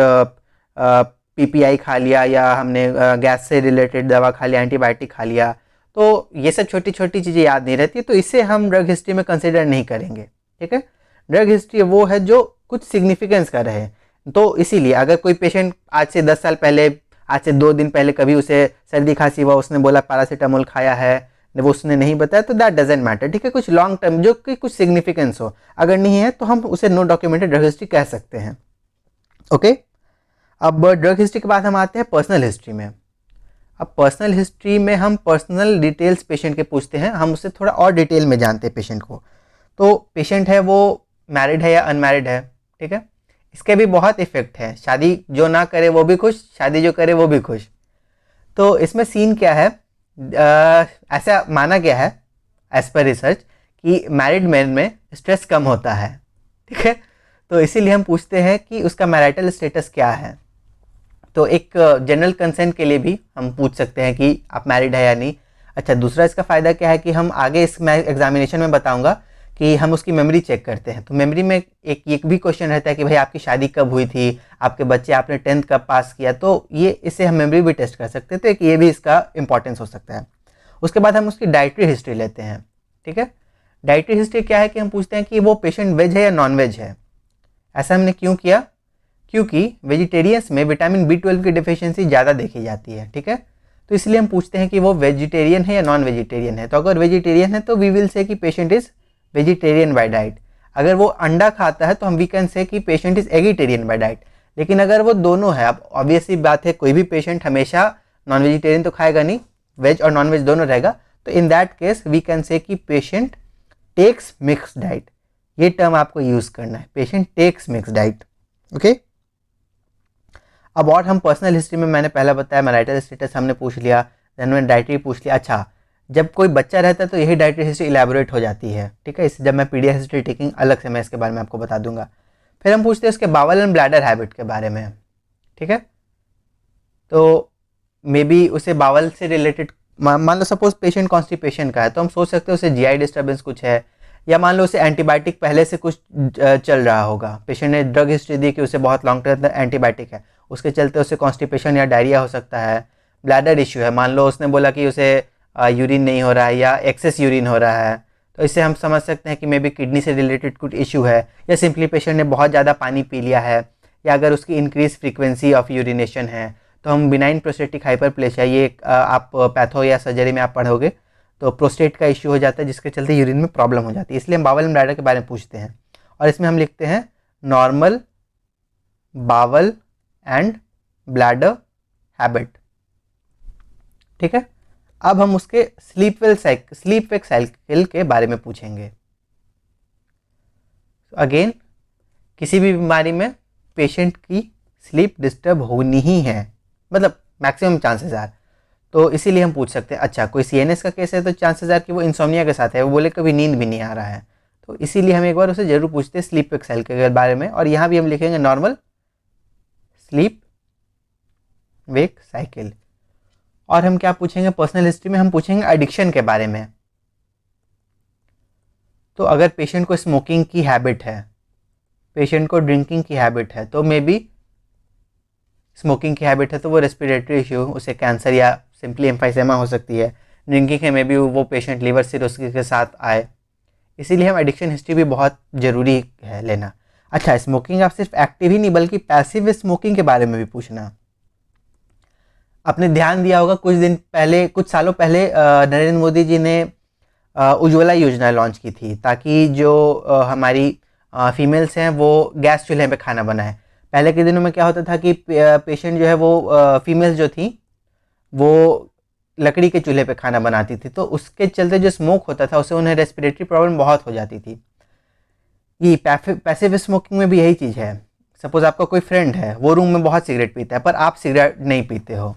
पीपीआई खा लिया, या हमने गैस से रिलेटेड दवा खा लिया, एंटीबायोटिक खा लिया, तो ये सब छोटी छोटी चीज़ें याद नहीं रहती, तो इसे हम ड्रग हिस्ट्री में कंसिडर नहीं करेंगे। ठीक है। ड्रग हिस्ट्री वो है जो कुछ सिग्निफिकेंस का रहे। तो इसीलिए अगर कोई पेशेंट आज से 10 साल पहले, आज से 2 दिन पहले कभी उसे सर्दी खांसी हुआ, उसने बोला पैरासीटामोल खाया है, वो उसने नहीं बताया, तो दैट डजेंट मैटर। ठीक है। कुछ लॉन्ग टर्म जो कि कुछ सिग्निफिकेंस हो, अगर नहीं है तो हम उसे नो डॉक्यूमेंटेड ड्रग हिस्ट्री कह सकते हैं। ओके। अब ड्रग हिस्ट्री के बाद हम आते हैं पर्सनल हिस्ट्री में। अब पर्सनल हिस्ट्री में हम पर्सनल डिटेल्स पेशेंट के पूछते हैं, हम उससे थोड़ा और डिटेल में जानते हैं पेशेंट को। तो पेशेंट है वो मैरिड है या अनमैरिड है, ठीक है, इसके भी बहुत इफेक्ट है। शादी जो ना करे वो भी खुश, शादी जो करे वो भी खुश। तो इसमें सीन क्या है, ऐसा माना गया है एज पर रिसर्च कि मैरिड मैन में स्ट्रेस कम होता है। ठीक है। तो इसीलिए हम पूछते हैं कि उसका मैरिटल स्टेटस क्या है। तो एक जनरल कंसेंट के लिए भी हम पूछ सकते हैं कि आप मैरिड है या नहीं। अच्छा, दूसरा इसका फ़ायदा क्या है कि हम आगे इस एग्जामिनेशन में बताऊंगा कि हम उसकी मेमोरी चेक करते हैं। तो मेमोरी में एक भी क्वेश्चन रहता है कि भाई आपकी शादी कब हुई थी, आपके बच्चे, आपने 10th कब पास किया, तो ये इससे हम मेमोरी भी टेस्ट कर सकते हैं। तो एक ये भी इसका इंपॉर्टेंस हो सकता है। उसके बाद हम उसकी डाइटरी हिस्ट्री लेते हैं। ठीक है। डाइटरी हिस्ट्री क्या है कि हम पूछते हैं कि वो पेशेंट वेज है या नॉन वेज है। ऐसा हमने क्यों किया? क्योंकि वेजिटेरियंस में विटामिन B12 की डिफिशियंसी ज़्यादा देखी जाती है। ठीक है। तो इसलिए हम पूछते हैं कि वो वेजिटेरियन है या नॉन वेजिटेरियन है। तो अगर वेजिटेरियन है तो वी विल से कि patient is vegetarian bye diet. अगर वो अंडा खाता है तो हम वी कैन से कि patient is eggetarian bye diet. लेकिन अगर वो दोनों है, अब ऑब्वियसली बात है कोई भी पेशेंट हमेशा नॉन वेजिटेरियन तो खाएगा नहीं, वेज और नॉन वेज दोनों रहेगा। तो in that case we can say कि पेशेंट टेक्स मिक्स डाइट। ये टर्म आपको यूज़ करना है, patient takes mix diet. Okay. अब और हम पर्सनल हिस्ट्री में, मैंने पहले बताया मैरिटल स्टेटस हमने पूछ लिया, देन मैंने डाइटरी पूछ लिया। अच्छा, जब कोई बच्चा रहता है तो यही डाइटरी हिस्ट्री इलेबोरेट हो जाती है। ठीक है। इस जब मैं पीडिया हिस्ट्री टेकिंग अलग से मैं इसके बारे में आपको बता दूंगा। फिर हम पूछते हैं उसके बावल एंड ब्लैडर हैबिट के बारे में। ठीक है। तो मे बी उसे बावल से रिलेटेड, मान लो सपोज पेशेंट कॉन्स्टिपेशन का है, तो हम सोच सकते हैं उसे जीआई डिस्टर्बेंस कुछ है, या मान लो उसे एंटीबायोटिक पहले से कुछ चल रहा होगा, पेशेंट ने ड्रग हिस्ट्री दी कि उसे बहुत लॉन्ग टर्म एंटीबायोटिक है, उसके चलते उसे कॉन्स्टिपेशन या डायरिया हो सकता है। ब्लैडर इश्यू है, मान लो उसने बोला कि उसे यूरिन नहीं हो रहा है या एक्सेस यूरिन हो रहा है, तो इससे हम समझ सकते हैं कि मे बी किडनी से रिलेटेड कुछ इशू है, या सिंपली पेशेंट ने बहुत ज़्यादा पानी पी लिया है, या अगर उसकी इंक्रीज फ्रीक्वेंसी ऑफ यूरिनेशन है, तो हम बिनाइन प्रोस्टेटिक हाइपरप्लेशिया, ये आप पैथो या सर्जरी में आप पढ़ोगे तो प्रोस्टेट का इश्यू हो जाता है, जिसके चलते यूरिन में प्रॉब्लम हो जाती है। इसलिए हम बावल एंड ब्लैडर के बारे में पूछते हैं, और इसमें हम लिखते हैं normal bowel and bladder habit. ठीक है, अब हम उसके स्लीप वेक साइकिल के बारे में पूछेंगे। अगेन, किसी भी बीमारी में पेशेंट की स्लीप डिस्टर्ब होनी ही है, मतलब मैक्सिमम चांसेस आर, तो इसीलिए हम पूछ सकते हैं। अच्छा, कोई सीएनएस का केस है तो चांसेस आर कि वो इंसोम्निया के साथ है, वो बोले कभी नींद भी नहीं आ रहा है, तो इसीलिए हम एक बार उसे जरूर पूछते हैं स्लीप वेक साइकिल के बारे में। और यहाँ भी हम लिखेंगे नॉर्मल स्लीप वेक साइकिल। और हम क्या पूछेंगे पर्सनल हिस्ट्री में, हम पूछेंगे एडिक्शन के बारे में। तो अगर पेशेंट को स्मोकिंग की हैबिट है, पेशेंट को ड्रिंकिंग की हैबिट है, तो मे बी स्मोकिंग की हैबिट है तो वो रेस्पिरेटरी इश्यू, उसे कैंसर या सिंपली एम्फाइसेमा हो सकती है। ड्रिंकिंग है, मे बी वो पेशेंट लिवर सिरोसिस के साथ आए, इसीलिए हम एडिक्शन हिस्ट्री भी बहुत ज़रूरी है लेना। अच्छा, स्मोकिंग आप सिर्फ एक्टिव ही नहीं बल्कि पैसिव स्मोकिंग के बारे में भी पूछना। आपने ध्यान दिया होगा कुछ सालों पहले नरेंद्र मोदी जी ने उज्ज्वला योजना लॉन्च की थी, ताकि जो हमारी फीमेल्स हैं वो गैस चूल्हे पे खाना बनाएं। पहले के दिनों में क्या होता था कि पेशेंट जो है वो फीमेल्स जो थी वो लकड़ी के चूल्हे पे खाना बनाती थी, तो उसके चलते जो स्मोक होता था उससे उन्हें रेस्पिरेटरी प्रॉब्लम बहुत हो जाती थी। ये पैसिव स्मोकिंग में भी यही चीज़ है। सपोज आपका कोई फ्रेंड है, वो रूम में बहुत सिगरेट पीता है, पर आप सिगरेट नहीं पीते हो,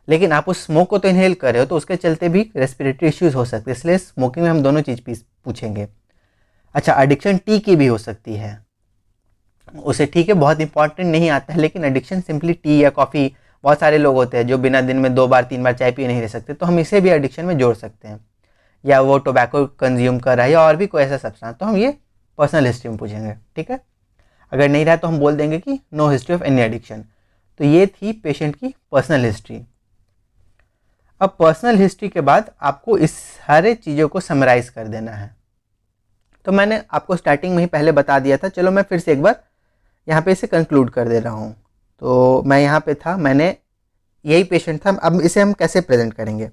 लेकिन आप उस स्मोक को तो इनहेल कर रहे हो, तो उसके चलते भी रेस्पिरेटरी इश्यूज हो सकते हैं। इसलिए स्मोकिंग में हम दोनों चीज़ पूछेंगे। अच्छा, एडिक्शन टी की भी हो सकती है, उसे ठीक है बहुत इंपॉर्टेंट नहीं आता है, लेकिन एडिक्शन सिंपली टी या कॉफ़ी, बहुत सारे लोग होते हैं जो बिना दिन में 2 बार 3 बार चाय पी नहीं रह सकते, तो हम इसे भी एडिक्शन में जोड़ सकते हैं। या वो टोबैको कंज्यूम कर रहा है या और भी कोई ऐसा सब्सटेंस, तो हम ये पर्सनल हिस्ट्री में पूछेंगे। ठीक है, अगर नहीं रहा तो हम बोल देंगे कि no history of any addiction. तो ये थी पेशेंट की पर्सनल हिस्ट्री। अब पर्सनल हिस्ट्री के बाद आपको इस सारे चीज़ों को समराइज़ कर देना है। तो मैंने आपको स्टार्टिंग में ही पहले बता दिया था, चलो मैं फिर से एक बार यहाँ पे इसे कंक्लूड कर दे रहा हूँ। तो मैं यहाँ पे था, मैंने यही पेशेंट था, अब इसे हम कैसे प्रेजेंट करेंगे।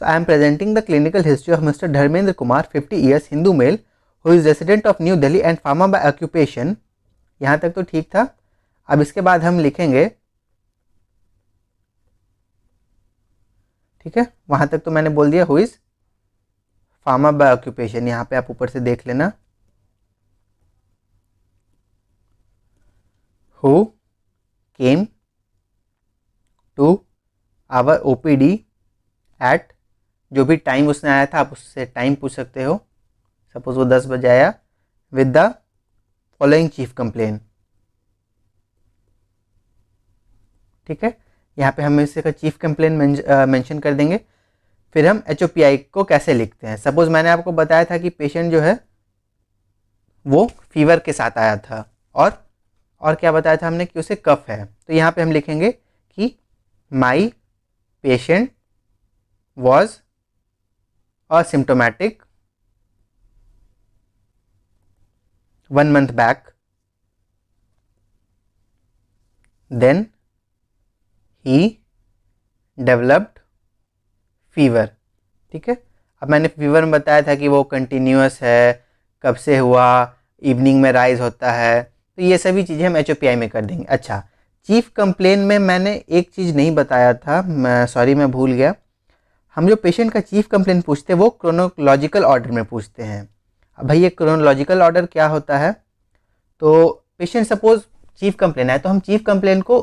So I am presenting the clinical history of mister Dharmendra Kumar, 50 years, Hindu male, who is resident of New Delhi and farmer by occupation. यहाँ तक तो ठीक था। अब इसके बाद हम लिखेंगे, ठीक है, वहाँ तक तो मैंने बोल दिया, who is farmer by occupation. यहाँ पे आप ऊपर से देख लेना, who came to our OPD at, जो भी टाइम उसने आया था आप उससे टाइम पूछ सकते हो। सपोज वो 10 बजे आया, with the following chief complain. ठीक है, यहाँ पे हम इसे का चीफ कंप्लेन मेंशन कर देंगे। फिर हम HOPI को कैसे लिखते हैं। सपोज मैंने आपको बताया था कि पेशेंट जो है वो फीवर के साथ आया था, और क्या बताया था हमने कि उसे कफ है, तो यहाँ पे हम लिखेंगे कि my patient was asymptomatic 1 month back, then he developed fever. ठीक है, अब मैंने फीवर में बताया था कि वो कंटिन्यूअस है, कब से हुआ, इवनिंग में राइज होता है, तो ये सभी चीज़ें हम HOPI में कर देंगे। अच्छा, चीफ कंप्लेन में मैंने एक चीज़ नहीं बताया था, मैं भूल गया। हम जो पेशेंट का चीफ कंप्लेन पूछते हैं वो क्रोनोलॉजिकल ऑर्डर में पूछते हैं। अब भाई ये क्रोनोलॉजिकल ऑर्डर क्या होता है, तो पेशेंट सपोज चीफ कंप्लेन है, तो हम चीफ कंप्लेन को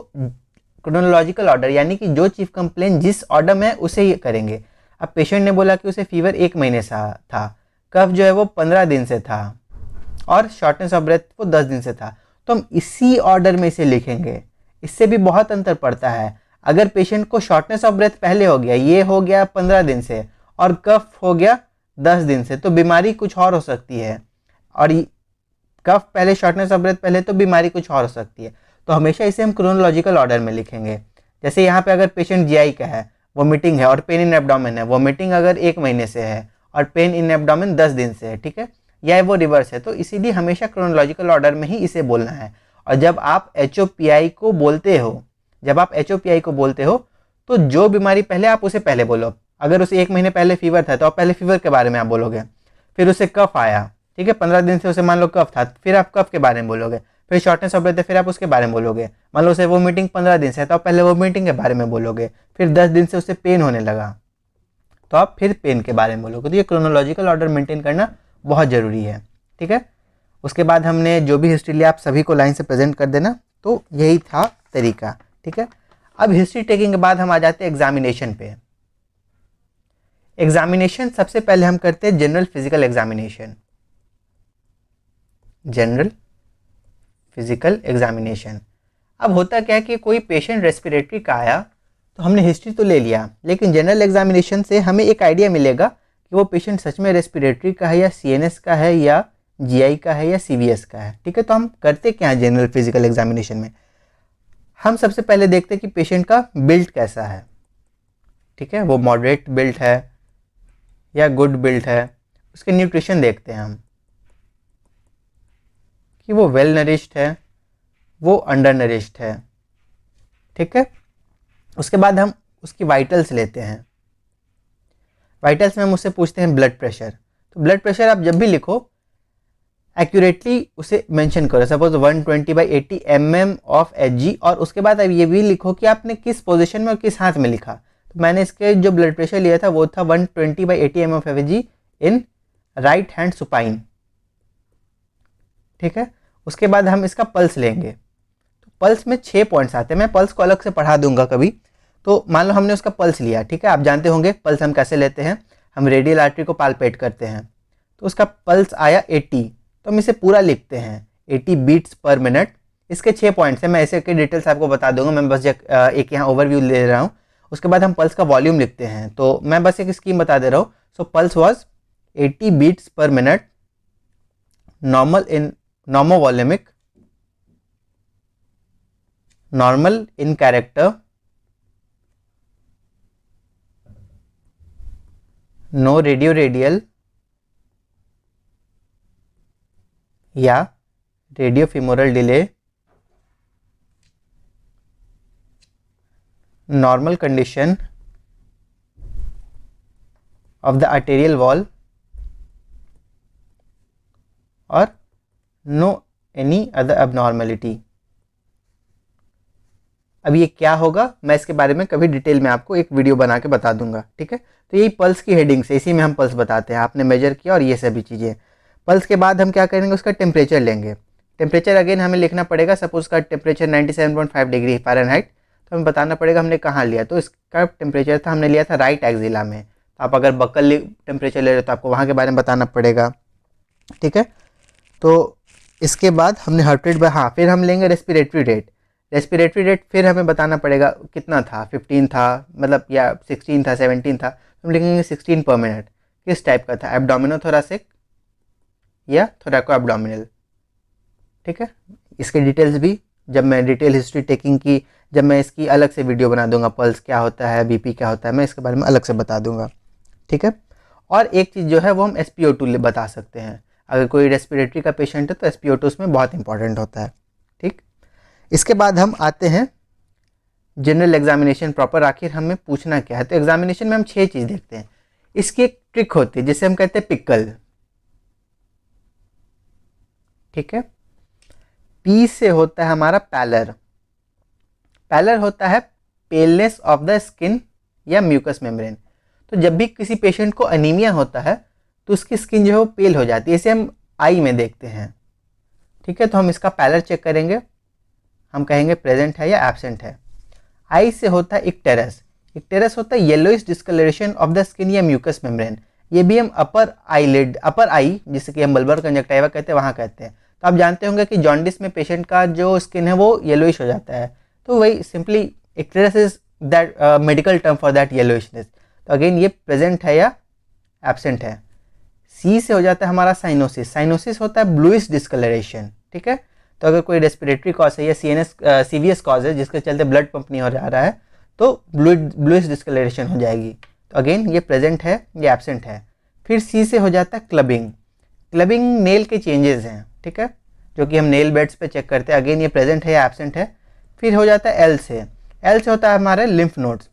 क्रोनोलॉजिकल ऑर्डर, यानी कि जो चीफ कंप्लेन जिस ऑर्डर में उसे ही करेंगे। अब पेशेंट ने बोला कि उसे फीवर 1 महीने से था, कफ जो है वो 15 दिन से था, और शॉर्टनेस ऑफ ब्रेथ वो 10 दिन से था, तो हम इसी ऑर्डर में इसे लिखेंगे। इससे भी बहुत अंतर पड़ता है। अगर पेशेंट को शॉर्टनेस ऑफ ब्रेथ पहले हो गया, ये हो गया 15 दिन से, और कफ हो गया 10 दिन से, तो बीमारी कुछ और हो सकती है। और कफ पहले, शॉर्टनेस ऑफ ब्रेथ पहले, तो बीमारी कुछ और हो सकती है। तो हमेशा इसे हम क्रोनोलॉजिकल ऑर्डर में लिखेंगे। जैसे यहाँ पे अगर पेशेंट GI का है, वोमिटिंग है और पेन इन एब्डोमेन है, वोमिटिंग अगर 1 महीने से है और पेन इन एब्डोमेन 10 दिन से है, ठीक है, या वो रिवर्स है, तो इसीलिए हमेशा क्रोनोलॉजिकल ऑर्डर में ही इसे बोलना है। और जब आप HOPI को बोलते हो, तो जो बीमारी पहले आप उसे पहले बोलो। अगर उसे 1 महीने पहले फीवर था तो आप पहले फीवर के बारे में आप बोलोगे, फिर उसे कफ आया, ठीक है, 15 दिन से उसे मान लो कफ था, फिर आप कफ के बारे में बोलोगे, फिर शॉर्टनेस ऑफ ब्रेथ है, फिर आप उसके बारे में बोलोगे, मान लो उसे वोमिटिंग 15 दिन से है तो आप पहले वोमिटिंग के बारे में बोलोगे, फिर 10 दिन से उसे पेन होने लगा तो आप फिर पेन के बारे में बोलोगे। तो ये क्रोनोलॉजिकल ऑर्डर मेंटेन करना बहुत ज़रूरी है, ठीक है। उसके बाद हमने जो भी हिस्ट्री लिया आप सभी को लाइन से प्रेजेंट कर देना, तो यही था तरीका, ठीक है। अब हिस्ट्री टेकिंग के बाद हम आ जाते हैं एग्जामिनेशन पे। एग्जामिनेशन सबसे पहले हम करते हैं general physical examination. General physical examination. अब होता क्या है कि कोई पेशेंट रेस्पिरेटरी का आया तो हमने हिस्ट्री तो ले लिया, लेकिन जनरल एग्जामिनेशन से हमें एक आइडिया मिलेगा कि वो पेशेंट सच में रेस्पिरेटरी का है या CNS का है या GI का है या CVS का है, ठीक है। तो हम करते क्या है जनरल फिजिकल एग्जामिनेशन में, हम सबसे पहले देखते हैं कि पेशेंट का बिल्ड कैसा है, ठीक है, वो मॉडरेट बिल्ड है या गुड बिल्ड है। उसके न्यूट्रिशन देखते हैं हम कि वो वेल नरिश्ड है, वो अंडर नरिश्ड है, ठीक है। उसके बाद हम उसकी वाइटल्स लेते हैं। वाइटल्स में हम उससे पूछते हैं ब्लड प्रेशर। तो ब्लड प्रेशर आप जब भी लिखो एक्यूरेटली उसे मेंशन करो, सपोज 120/80 mm ऑफ Hg, और उसके बाद अब ये भी लिखो कि आपने किस पोजीशन में और किस हाथ में लिखा। तो मैंने इसके जो ब्लड प्रेशर लिया था वो था 120/80 mm of Hg in right hand supine, ठीक है। उसके बाद हम इसका पल्स लेंगे। तो पल्स में 6 पॉइंट्स आते हैं, मैं पल्स को अलग से पढ़ा दूंगा कभी। तो मान लो हमने उसका पल्स लिया, ठीक है, आप जानते होंगे पल्स हम कैसे लेते हैं, हम रेडियल आर्टरी को पाल्पेट करते हैं। तो उसका पल्स आया 80, तो हम इसे पूरा लिखते हैं 80 बीट्स पर मिनट। इसके 6 पॉइंट्स हैं, मैं ऐसे के डिटेल्स आपको बता दूंगा, मैं बस एक यहाँ ओवरव्यू ले रहा हूँ। उसके बाद हम पल्स का वॉल्यूम लिखते हैं, तो मैं बस एक स्कीम बता दे रहा हूँ। So pulse was 80 beats per minute, normal in normovolaemic, normal in character, no radio radial या radio femoral delay, normal condition of the arterial wall और नो एनी अदर एबनॉर्मलिटी। अब ये क्या होगा मैं इसके बारे में कभी डिटेल में आपको एक वीडियो बना के बता दूंगा, ठीक है। तो यही पल्स की हेडिंग से, इसी में हम पल्स बताते हैं, आपने मेजर किया और ये सभी चीज़ें। पल्स के बाद हम क्या करेंगे, उसका टेम्परेचर लेंगे। टेम्परेचर अगेन हमें लिखना पड़ेगा, सपोज का टेम्परेचर 97.5 डिग्री फ़ारेनहाइट, तो हमें बताना पड़ेगा हमने कहाँ लिया। तो इसका टेम्परेचर था, हमने लिया था राइट एक्सिला में। तो आप अगर बकल टेम्परेचर ले रहे हो तो आपको वहाँ के बारे में बताना पड़ेगा, ठीक है। तो इसके बाद हमने हार्ट रेट, हाँ, फिर हम लेंगे रेस्पिरेटरी रेट। रेस्पिरेटरी रेट फिर हमें बताना पड़ेगा कितना था, 15 था मतलब, या 16 था, 17 था, तो हम लिखेंगे 16 पर मिनट। किस टाइप का था, एब्डोमिनोथोरासिक या थोरैको एब्डोमिनल, ठीक है। इसके डिटेल्स भी जब मैं डिटेल हिस्ट्री टेकिंग की, जब मैं इसकी अलग से वीडियो बना दूंगा, पल्स क्या होता है, BP क्या होता है, मैं इसके बारे में अलग से बता दूंगा, ठीक है। और एक चीज़ जो है वो हम SpO2 बता सकते हैं। अगर कोई रेस्पिरेटरी का पेशेंट है तो SpO2 उसमें बहुत इंपॉर्टेंट होता है, ठीक। इसके बाद हम आते हैं जनरल एग्जामिनेशन प्रॉपर, आखिर हमें पूछना क्या है। तो एग्जामिनेशन में हम 6 चीज़ देखते हैं। इसकी एक ट्रिक होती है जिसे हम कहते हैं पिकल, ठीक है। P से होता है हमारा पैलर। पैलर होता है पेलनेस ऑफ द स्किन या म्यूकस मेम्ब्रेन। तो जब भी किसी पेशेंट को अनीमिया होता है तो उसकी स्किन जो है वो पेल हो जाती है, इसे हम आई में देखते हैं, ठीक है। तो हम इसका पैलर चेक करेंगे, हम कहेंगे प्रेजेंट है या एब्सेंट है। आई से होता है इक्टेरस। इक्टेरस होता है yellowish discolouration of the skin या म्यूकस मेम्ब्रेन। ये भी हम अपर आई जिसे कि हम बल्बर कंजक्टिवा कहते हैं वहाँ कहते हैं। तो आप जानते होंगे कि जॉन्डिस में पेशेंट का जो स्किन है वो येलोइश हो जाता है, तो वही simply icterus is that medical term for that yellowishness. तो अगेन ये प्रेजेंट है या एब्सेंट है। सी से हो जाता है हमारा साइनोसिस। साइनोसिस होता है ब्लूइश डिस्कलरेशन, ठीक है। तो अगर कोई रेस्पिरेटरी कॉज है या CVS कॉज है जिसके चलते ब्लड पंप नहीं हो रहा है, तो ब्लूइश डिस्कलरेशन हो जाएगी। तो अगेन ये प्रेजेंट है, ये एब्सेंट है। फिर सी से हो जाता है क्लबिंग। क्लबिंग नेल के चेंजेस हैं, ठीक है, जो कि हम नेल बेड्स पे चेक करते हैं। अगेन ये प्रेजेंट है या एब्सेंट है। फिर हो जाता है एल से। एल से होता है हमारे लिम्फ नोड्स।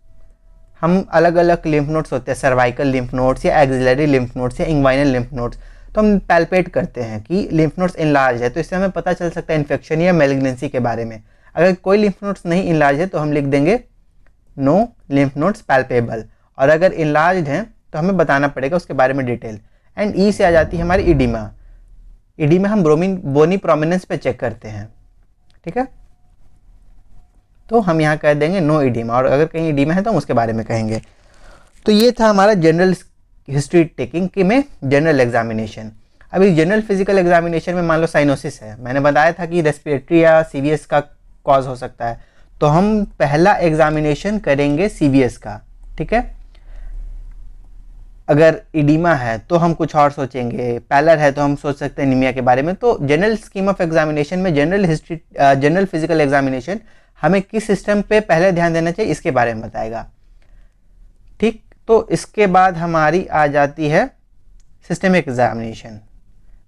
हम अलग अलग लिम्फ नोड्स होते हैं, सर्वाइकल लिम्फ नोड्स या एक्सिलरी लिम्फ नोड्स या इंग्वाइनल लिम्फ नोड्स। तो हम पैल्पेट करते हैं कि लिम्फ नोड्स इनलार्ज है, तो इससे हमें पता चल सकता है इन्फेक्शन या मैलिग्नेंसी के बारे में। अगर कोई लिम्फ नोड्स नहीं इनलार्ज है तो हम लिख देंगे नो लिम्फ नोड्स पैल्पेबल, और अगर इनलार्ज हैं तो हमें बताना पड़ेगा उसके बारे में डिटेल। एंड ई से आ जाती है हमारी इडीमा। इडीमा हम बोनी प्रोमिनेंस पे चेक करते हैं, ठीक है, तो हम यहाँ कह देंगे नो इडीमा, और अगर कहीं इडीमा है तो हम उसके बारे में कहेंगे। तो ये था हमारा जनरल हिस्ट्री टेकिंग के में जनरल एग्जामिनेशन। अभी जनरल फिजिकल एग्जामिनेशन में मान लो साइनोसिस है, मैंने बताया था कि रेस्पिरेटरी या सीवीएस का कॉज हो सकता है, तो हम पहला एग्जामिनेशन करेंगे सीवीएस का, ठीक है। अगर इडीमा है तो हम कुछ और सोचेंगे, पैलर है तो हम सोच सकते हैं एनीमिया के बारे में। तो जनरल स्कीम ऑफ एग्जामिनेशन में जनरल फिजिकल एग्जामिनेशन हमें किस सिस्टम पे पहले ध्यान देना चाहिए इसके बारे में बताएगा, ठीक। तो इसके बाद हमारी आ जाती है सिस्टमिक एग्जामिनेशन,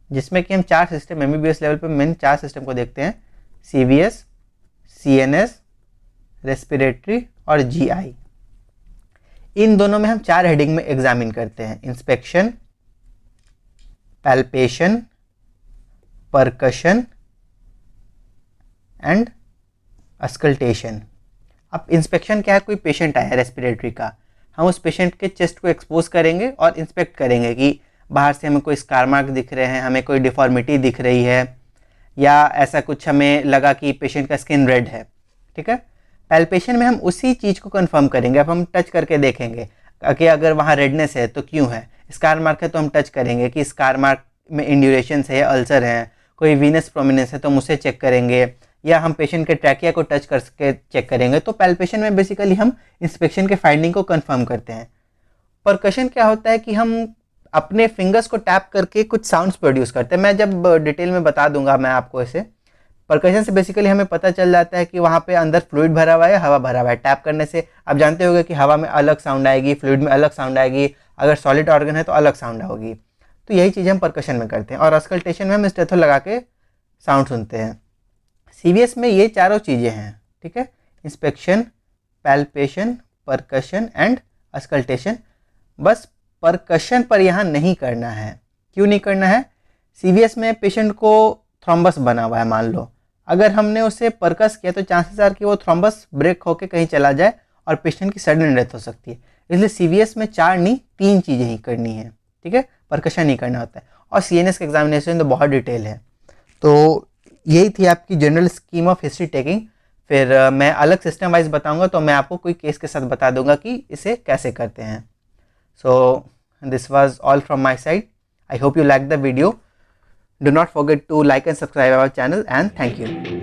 जिसमें कि हम 4 सिस्टम एमबीबीएस लेवल पे मेन 4 सिस्टम को देखते हैं, सीवीएस, सीएनएस, रेस्पिरेटरी और जीआई। इन दोनों में हम 4 हेडिंग में एग्जामिन करते हैं, inspection, palpation, percussion and auscultation. अब इंस्पेक्शन क्या है, कोई पेशेंट आया है रेस्पिरेटरी का, हम उस पेशेंट के चेस्ट को एक्सपोज करेंगे और इंस्पेक्ट करेंगे कि बाहर से हमें कोई स्कार मार्क दिख रहे हैं, हमें कोई डिफॉर्मिटी दिख रही है, या ऐसा कुछ हमें लगा कि पेशेंट का स्किन रेड है, ठीक है। पैल्पेशन में हम उसी चीज़ को कंफर्म करेंगे। अब हम टच करके देखेंगे कि अगर वहाँ रेडनेस है तो क्यों है, स्कार मार्क है तो हम टच करेंगे कि स्कार मार्क में इंड्यूरेशंस है, अल्सर है, कोई वीनस प्रोमिनेंस है तो हम उसे चेक करेंगे, या हम पेशेंट के ट्रैकिया को टच करके चेक करेंगे। तो पैल्पेशन में बेसिकली हम इंस्पेक्शन के फाइंडिंग को कंफर्म करते हैं। परकशन क्या होता है कि हम अपने फिंगर्स को टैप करके कुछ साउंड्स प्रोड्यूस करते हैं। मैं जब डिटेल में बता दूंगा मैं आपको इसे। परकशन से बेसिकली हमें पता चल जाता है कि वहाँ पे अंदर फ्लूइड भरा हुआ है, हवा भरा हुआ है। टैप करने से आप जानते होंगे कि हवा में अलग साउंड आएगी, फ्लूइड में अलग साउंड आएगी, अगर सॉलिड ऑर्गन है तो अलग साउंड होगी। तो यही चीज़ हम परकशन में करते हैं। और अस्कल्टेशन में हम स्टेथो लगा के साउंड सुनते हैं। सीवीएस में ये चारों चीज़ें हैं, ठीक है, inspection, palpation, percussion and auscultation. बस परकशन पर यहाँ नहीं करना है। क्यों नहीं करना है? सीवीएस में पेशेंट को थ्रोम्बस बना हुआ है, मान लो अगर हमने उसे परकस किया तो चांसेस आर कि वो थ्रोम्बस ब्रेक होकर कहीं चला जाए और पेशेंट की सडन डेथ हो सकती है। इसलिए सीवीएस में 4 नहीं 3 चीज़ें ही करनी है, ठीक है, परकशन नहीं करना होता है। और सीएनएस का एग्जामिनेशन तो बहुत डिटेल है। तो यही थी आपकी general scheme of history taking. फिर मैं अलग सिस्टम वाइज बताऊंगा, तो मैं आपको कोई केस के साथ बता दूंगा कि इसे कैसे करते हैं। So this was all from my side. I hope you liked the video. Do not forget to like and subscribe our channel, and thank you.